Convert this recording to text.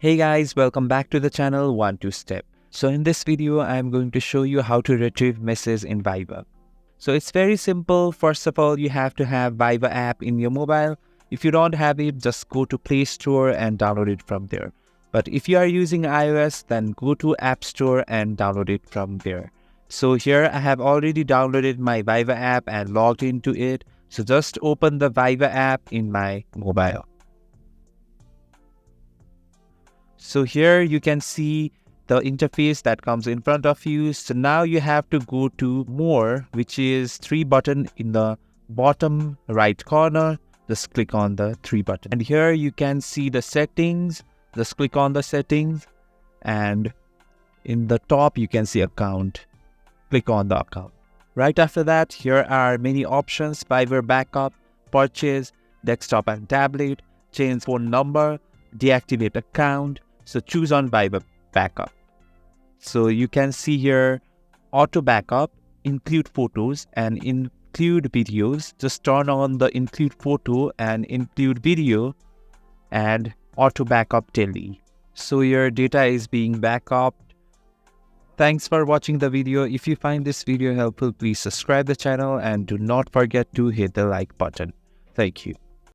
Hey guys, welcome back to the channel 1-2-Step. So in this video, I am going to show you how to retrieve messages in Viber. So it's very simple. First of all, you have to have Viber app in your mobile. If you don't have it, just go to Play Store and download it from there. But if you are using iOS, then go to App Store and download it from there. So here I have already downloaded my Viber app and logged into it. So just open the Viber app in my mobile. So here you can see the interface that comes in front of you. So now you have to go to More, which is 3 button in the bottom right corner. Just click on the 3 button. And here you can see the settings. Just click on the settings. And in the top you can see account. Click on the account. Right after that, here are many options: Viber backup, purchase, desktop and tablet, change phone number, deactivate account. So choose on Viber backup. So you can see here auto backup, include photos and include videos. Just turn on the include photo and include video and auto backup daily. So your data is being backupped. Thanks for watching the video. If you find this video helpful, please subscribe the channel and do not forget to hit the like button. Thank you.